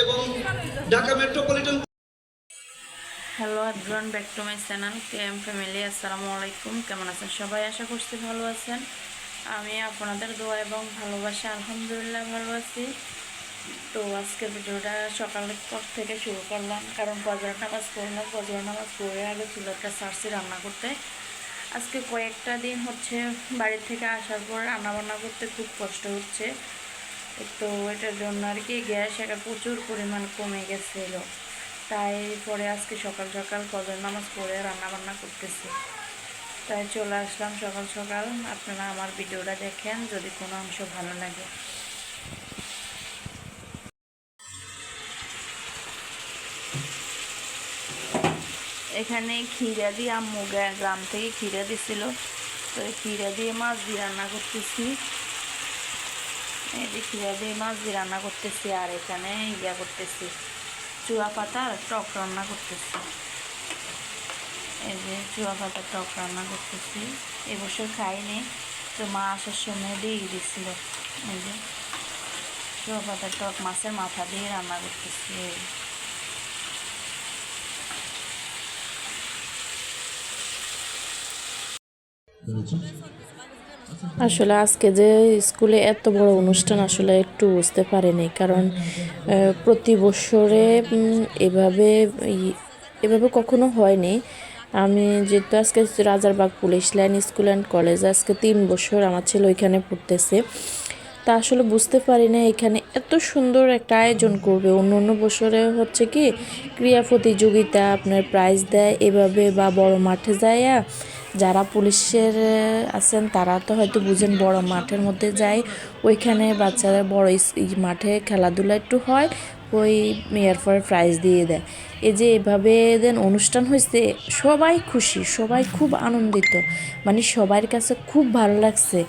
এবং Dhaka metropolitan. Hello everyone, back to my channel KM family. আসসালামু আলাইকুম। কেমন আছেন সবাই? আশা করছি ভালো আছেন। আমি আপনাদের দোয়া এবং ভালোবাসা আলহামদুলিল্লাহ ভালো আছি। তো আজকের ভিডিওটা সকালের পর থেকে শুরু করলাম, কারণ ফজর নামাজ পড়লাম। ফজর নামাজ পড়ে আগে চুলাটা সারছি রান্না করতে। আজকে কয়েকটা দিন হচ্ছে বাড়ি থেকে আসার পর রান্নাবান্না করতে খুব কষ্ট হচ্ছে। তো এটার জন্য আর কি গ্যাস একটা প্রচুর পরিমাণ কমে গেছিলো। তাই পরে আজকে সকাল সকাল ফজর নামাজ পড়ে রান্নাবান্না করতেছি। তাই চলে আসলাম সকাল সকাল। আপনারা আমার ভিডিওটা দেখেন যদি কোনো অংশ ভালো লাগে। এখানে ক্ষীরা দিয়ে আম্মু গ্রাম থেকে ক্ষীরা দিছিল, তো এই ক্ষীরা দিয়ে মাছ দিয়ে রান্না করতেছি। এই যে ক্ষীরা দিয়ে মাছ দিয়ে রান্না করতেছি, আর এখানে ইয়া করতেছি, চুয়া পাতার টক রান্না করতেছি। এই যে চুয়া পাতার টক রান্না করতেছি। এবছর খাইনি, তো মা আসার সময় দিয়ে দিচ্ছিল। এই যে চুয়া পাতার টক মাছের মাথা দিয়ে রান্না করতেছি। আসলে আজকে যে স্কুলে এত বড় অনুষ্ঠান আসলে একটু বুঝতে পারিনি, কারণ প্রতি বছরে এভাবে এভাবে কখনো হয়নি। আমি যেহেতু আজকে Rajarbagh police line school and college আজকে 3 বছর আমার ছেলে ওইখানে পড়তেছে, তা আসলে বুঝতে পারি না এখানে এত সুন্দর একটা আয়োজন করবে। অন্য অন্য বছরে হচ্ছে কি ক্রীড়া প্রতিযোগিতা, আপনার প্রাইজ দেয় এভাবে, বা বড় মাঠে যায়। যারা পুলিশের আছেন তারা তো হয়তো বুঝেন, বড় মাঠের মধ্যে যায়, ওইখানে বাচ্চারা বড় মাঠে খেলাধুলা একটু হয়, ওই মেয়ার পরে প্রাইজ দিয়ে দেয়। এই যে এভাবে দেন অনুষ্ঠান হয়েছে, সবাই খুশি, সবাই খুব আনন্দিত, মানে সবার কাছে খুব ভালো লাগছে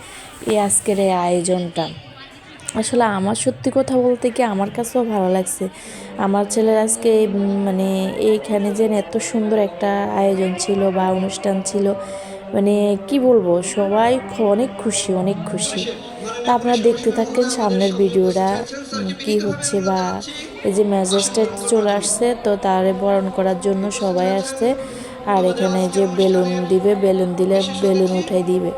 এই আজকের এই আয়োজনটা। আসলে আমার সত্যি কথা বলতে কি আমার কাছেও ভালো লাগছে। আমার ছেলের আজকে মানে এইখানে যে এত সুন্দর একটা আয়োজন ছিল বা অনুষ্ঠান ছিল, মানে কি বলবো, সবাই অনেক খুশি, অনেক খুশি। তা আপনারা দেখতে থাকেন সামনের ভিডিওটা কি হচ্ছে। বা এই যে ম্যাজিস্ট্রেট চলে আসছে, তো তারে বরণ করার জন্য সবাই আসছে। আর এখানে যে বেলুন দিবে, বেলুন দিলে বেলুন উঠাই দিবে,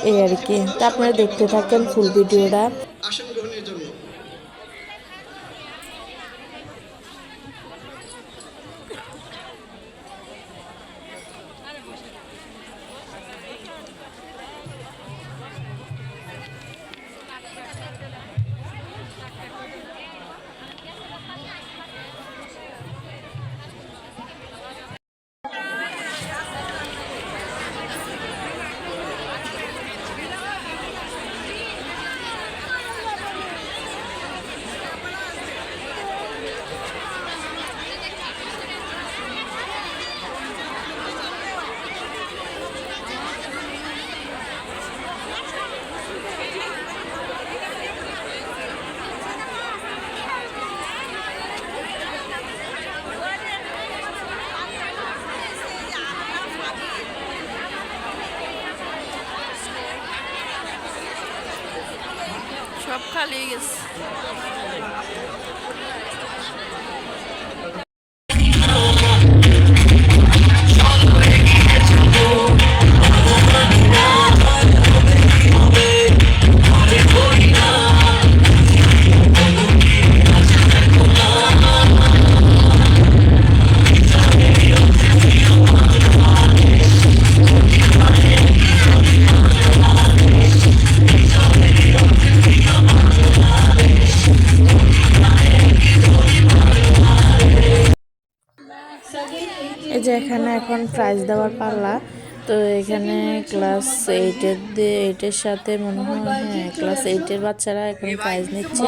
এই আর কি। তা আপনারা দেখতে থাকেন ফুল ভিডিওটা। আসন গ্রহণের জন্য সব খালি গেছে। এই যে এখানে এখন প্রাইজ দেওয়ার পাল্লা। তো এখানে ক্লাস 8-এর সাথে মনে হয়, হ্যাঁ ক্লাস 8-এর বাচ্চারা এখন প্রাইজ নিচ্ছে।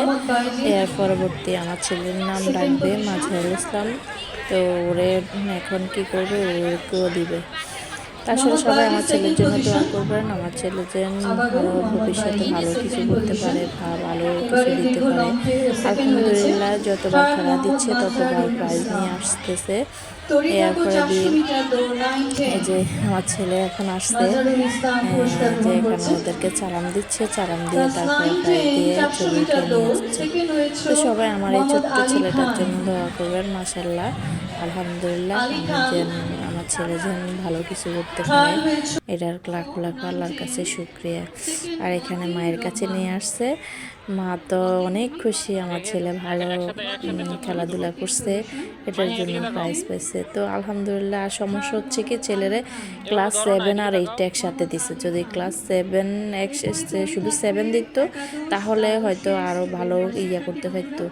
এর পরবর্তী আমার ছেলের নাম ডাকবে মাজহারুল ইসলাম। তো ওরে এখন কি করবে, ওকেও দিবে। আসলে সবাই আমার ছেলের জন্য দোয়া করবেন, আমার ছেলে যেন ভালো ভবিষ্যতে ভালো কিছু করতে পারে, ভালো কিছু দিতে পারে। আলহামদুলিল্লাহ যতবার খেলা দিচ্ছে ততবার প্রাইজ নিয়ে আসতেছে। এরপরে দিয়ে এই যে আমার ছেলে এখন আসছে, যে এখানে ওদেরকে চালান দিচ্ছে, চালান দিয়ে তারপরে প্রাইজ দিয়ে ছবি উঠে নিয়ে আসছে। তো সবাই আমার এই ছোট্ট ছেলেটার জন্য দোয়া করবেন। মাশাল্লাহ আলহামদুলিল্লাহ, আমি যেন আমার ছেলে যেন ভালো কিছু করতে পারে, এটার লাখ লাখ আল্লাহর কাছে শুক্রিয়া। আর এখানে মায়ের কাছে নিয়ে আসছে, মা তো অনেক খুশি আমার ছেলে ভালো খেলাধুলা করছে, এটার জন্য প্রাইজ পাইছে। তো আলহামদুলিল্লাহ। আর সমস্যা হচ্ছে কি ছেলেরে ক্লাস 7 আর 8 একসাথে দিছে, যদি ক্লাস 7 শুধু 7 দিত তাহলে হয়তো আরও ভালো করতে পারতো।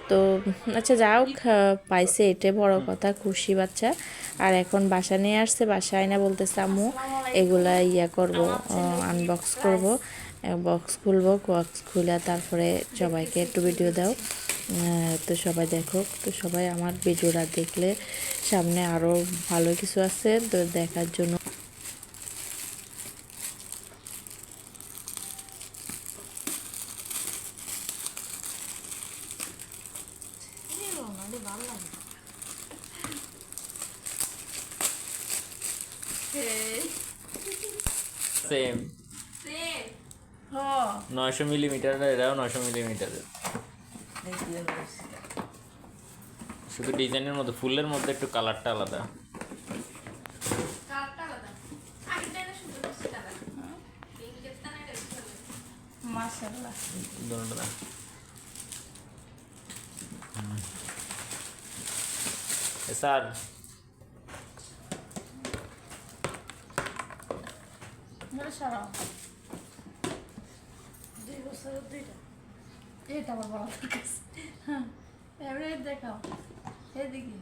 তো আচ্ছা যাও, পাইছে, এটাই বড় কথা, খুশি বাচ্চা। আর এখন বাসা নিয়ে আসছে, বাসায় না বলতেছে আম্মু এগুলা করব, আনবক্স করব, বক্স খুলবো, বক্স খুলে তারপরে সবাইকে একটু ভিডিও দাও। তো সবাই দেখো, তো সবাই আমার ভিডিওটা দেখলে সামনে আরও ভালো কিছু আছে তো দেখার জন্য। সেম 900 মিলিমিটার, এরাও 900 মিলিমিটার। শুধু ডিজাইনের মধ্যে, ফুলের মধ্যে একটু কালারটা আলাদা। মাশাআল্লাহ। দুটোটা স্যার সারাও 2 বছরের 2টা, এটা আমার বলা ঠিক আছে। হ্যাঁ এবারে দেখাও এদিকে।